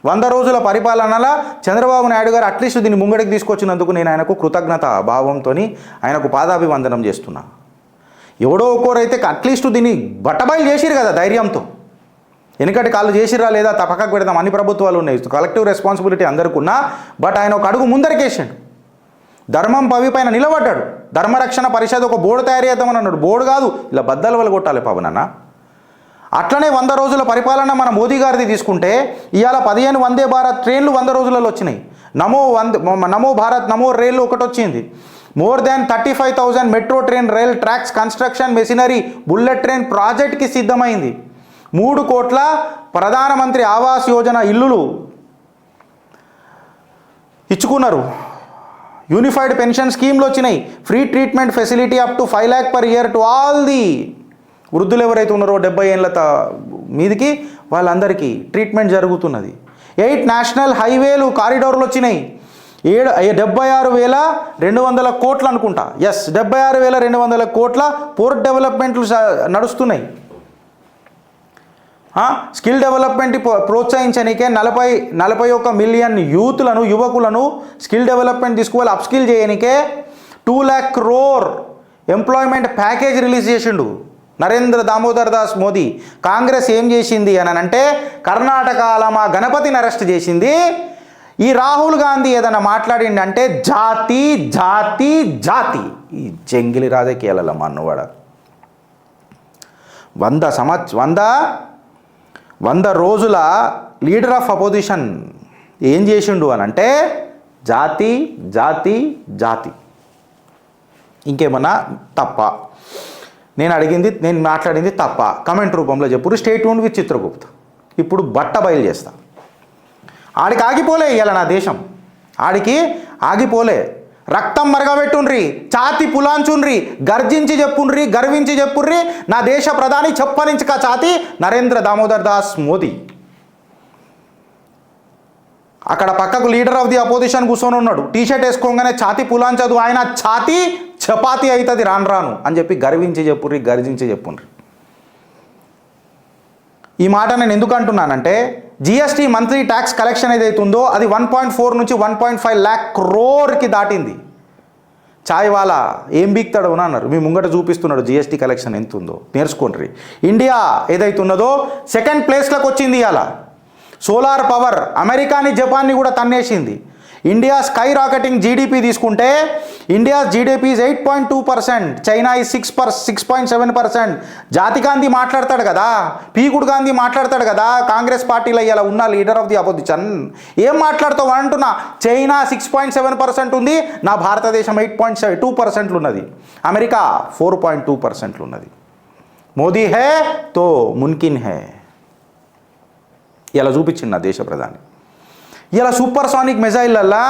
100 రోజుల పరిపాలనలో చంద్రబాబు నాయుడు గారు అట్లీస్ట్ దీన్ని ముంగడికి తీసుకొచ్చినందుకు నేను ఆయనకు కృతజ్ఞత భావంతో ఆయనకు పాదాభివందనం చేస్తున్నా. ఎవడో ఒక్కోరైతే అట్లీస్ట్ దీన్ని బట్టబయలు చేసిరు కదా ధైర్యంతో. వెనుకటి కాళ్ళు చేసిరా లేదా పక్కకు పెడదాం, అన్ని ప్రభుత్వాలు ఉన్నాయి, కలెక్టివ్ రెస్పాన్సిబిలిటీ అందరికీ ఉన్నా. బట్ ఆయన ఒక అడుగు ముందరికేసాడు, ధర్మం పవి పైన నిలబడ్డాడు. ధర్మరక్షణ పరిషత్ ఒక బోర్డు తయారు చేద్దామని అన్నాడు. బోర్డు కాదు, ఇలా బద్దలు వల్ల కొట్టాలి పవన్ అన్న. అట్లనే 100 రోజుల పరిపాలన మన మోదీ గారిది తీసుకుంటే ఇవాళ 15 వందే భారత్ ట్రైన్లు 100 రోజులలో వచ్చినాయి. నమో భారత్ నమో రైలు ఒకటి వచ్చింది. More than 35,000 metro train rail tracks construction machinery bullet train ప్రాజెక్ట్కి సిద్ధమైంది. 3 కోట్ల ప్రధానమంత్రి ఆవాస్ యోజన ఇల్లులు ఇచ్చుకున్నారు. యూనిఫైడ్ పెన్షన్ స్కీమ్లు వచ్చినాయి. Free treatment facility up to 5 lakh per year to all the వృద్ధులు ఎవరైతే ఉన్నారో 70 ఏళ్ళ మీదికి వాళ్ళందరికీ ట్రీట్మెంట్ జరుగుతున్నది. 8 నేషనల్ హైవేలు కారిడార్లు వచ్చినాయి. 76,200 కోట్లు అనుకుంటా. 76,200 కోట్ల పోర్ట్ డెవలప్మెంట్లు నడుస్తున్నాయి. స్కిల్ డెవలప్మెంట్ ప్రోత్సహించడానికే 41 మిలియన్ యువకులను స్కిల్ డెవలప్మెంట్ తీసుకువెళ్ళి అప్స్కిల్ చేయడానికే 2 lakh crore employment package release చేసిండు నరేంద్ర దామోదర్ దాస్ మోదీ. కాంగ్రెస్ ఏం చేసింది అని అంటే కర్ణాటకలో మా గణపతిని అరెస్ట్ చేసింది. ఈ రాహుల్ గాంధీ ఏదైనా మాట్లాడిండంటే జాతి జాతి జాతి. ఈ జంగిలి రాజకీయాలలో మా అన్నవాడ 100 రోజుల లీడర్ ఆఫ్ అపోజిషన్ ఏం చేసిండు అని అంటే జాతి జాతి జాతి. ఇంకేమన్నా తప్ప? నేను మాట్లాడింది తప్ప కమెంట్ రూపంలో చెప్పురు. Stay tuned with Chitragupt. ఇప్పుడు బట్ట బయలు చేస్తా. ఆడికి ఆగిపోలే ఇవాళ నా దేశం, ఆడికి ఆగిపోలే. రక్తం మరగబెట్టుండ్రి, ఛాతి పులాంచుండ్రి, గర్జించి చెప్పుండ్రి, గర్వించి చెప్పుర్రి. నా దేశ ప్రధాని చెప్పనించక ఛాతి నరేంద్ర దామోదర్ దాస్ మోదీ. అక్కడ పక్కకు లీడర్ ఆఫ్ ది అపోజిషన్ కూర్చొని ఉన్నాడు. టీషర్ట్ వేసుకోగానే ఛాతి పులాంచదు, ఆయన ఛాతి చపాతి అవుతుంది రాను అని చెప్పి గర్వించి చెప్పుర్రి, గర్జించి చెప్పుండ్రి. ఈ మాట నేను ఎందుకు అంటున్నానంటే జిఎస్టీ మంత్లీ ట్యాక్స్ కలెక్షన్ ఏదైతుందో అది 1.4 నుంచి 1.5 lakh crore దాటింది. చాయ్ వాలా ఏం బీక్తాడు అని అన్నారు. మీ ముంగట చూపిస్తున్నాడు జిఎస్టీ కలెక్షన్ ఎంత ఉందో, నేర్చుకోండి. ఇండియా ఏదైతే ఉన్నదో 2nd ప్లేస్లోకి వచ్చింది. అలా సోలార్ పవర్ అమెరికాని జపాన్ని కూడా తన్నేసింది. ఇండియా స్కై రాకెటింగ్ జీడిపి తీసుకుంటే India GDP is 8.2%, China is 6.7%. జాతి గాంధీ మాట్లాడతాడు కదా, పీకుడు గాంధీ మాట్లాడతాడు కదా, కాంగ్రెస్ పార్టీలో ఇలా ఉన్న లీడర్ ఆఫ్ ది అపోజిషన్ ఏం మాట్లాడుతావు అంటున్నా. చైనా 6.7% ఉంది, నా భారతదేశం 8.2% ఉన్నది, అమెరికా 4.2% ఉన్నది. మోదీ హే తో మున్కిన్ హే ఇలా చూపించింది నా దేశ ప్రధాని. ఇలా సూపర్ సానిక్ మిజైల్లల్లా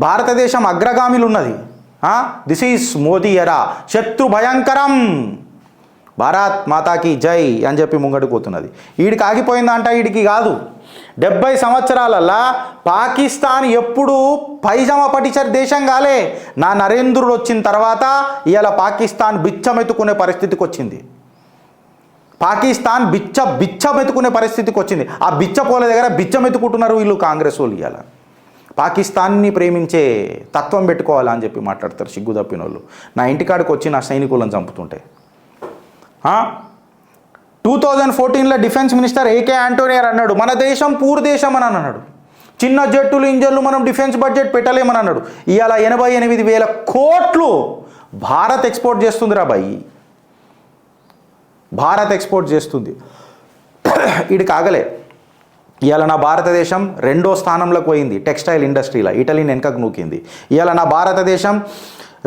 భారతదేశం అగ్రగామిలు ఉన్నది. దిస్ ఈజ్ మోదీ ఎరా, శత్రు భయంకరం, భారత్ మాతాకి జై అని చెప్పి ముంగడికి పోతున్నది. వీడికి ఆగిపోయిందంట, వీడికి కాదు. 70 సంవత్సరాలల్లా పాకిస్తాన్ ఎప్పుడు పైజామా పట్టించే దేశం కాలే. నా నరేంద్రుడు వచ్చిన తర్వాత ఇలా పాకిస్తాన్ బిచ్చమెత్తుకునే పరిస్థితికి వచ్చింది. పాకిస్తాన్ బిచ్చమెత్తుకునే పరిస్థితికి వచ్చింది. ఆ బిచ్చపోల దగ్గర బిచ్చమెత్తుకుంటున్నారు వీళ్ళు కాంగ్రెస్ వాళ్ళు. ఇవాళ పాకిస్తాన్ని ప్రేమించే తత్వం పెట్టుకోవాలా అని చెప్పి మాట్లాడతారు సిగ్గు తప్పిన వాళ్ళు. నా ఇంటికాడికి వచ్చి నా సైనికులను చంపుతుంటే 2014లో డిఫెన్స్ మినిస్టర్ ఏకే ఆంటోనియర్ అన్నాడు మన దేశం పూర్ దేశం అని అన్నాడు. చిన్న జెట్టులు ఇంజన్లు మనం డిఫెన్స్ బడ్జెట్ పెట్టలేమని అన్నాడు. ఇవాళ 88,000 కోట్లు భారత్ ఎక్స్పోర్ట్ చేస్తుంది రా బాయి, భారత్ ఎక్స్పోర్ట్ చేస్తుంది. ఇది కాగలే. ఇవాళ నా భారతదేశం 2వ స్థానంలోకి పోయింది టెక్స్టైల్ ఇండస్ట్రీలో, ఇటలీని వెనకకు నూకింది. ఇవాళ నా భారతదేశం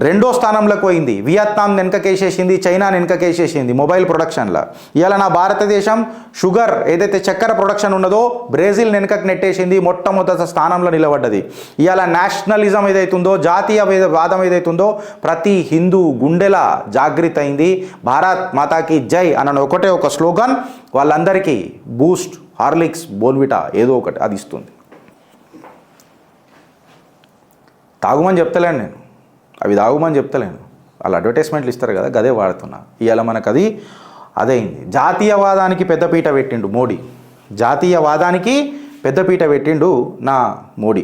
2వ స్థానంలోకి పోయింది, వియత్నాం వెనకకేసేసింది, చైనా వెనకకేసేసింది మొబైల్ ప్రొడక్షన్లో. ఇవాళ నా భారతదేశం షుగర్ ఏదైతే చక్కెర ప్రొడక్షన్ ఉన్నదో బ్రెజిల్ వెనకకు నెట్టేసింది, మొట్టమొదటి స్థానంలో నిలబడ్డది. ఇవాళ నేషనలిజం ఏదైతుందో, జాతీయవాదం ఏదైతుందో ప్రతి హిందూ గుండెల జాగృతి అయింది. భారత్ మాతాకి జై అన్న ఒకటే ఒక స్లోగన్ వాళ్ళందరికీ బూస్ట్, హార్లిక్స్, బోన్విటా ఏదో ఒకటి అది ఇస్తుంది. తాగుమని చెప్తలేను నేను, అవి తాగుమని చెప్తలేను, వాళ్ళు అడ్వర్టైజ్మెంట్లు ఇస్తారు కదా, గదే వాడుతున్నా. ఇవాళ మనకు అదే అయింది. జాతీయవాదానికి పెద్దపీట పెట్టిండు మోడీ, జాతీయవాదానికి పెద్దపీట పెట్టిండు నా మోడీ.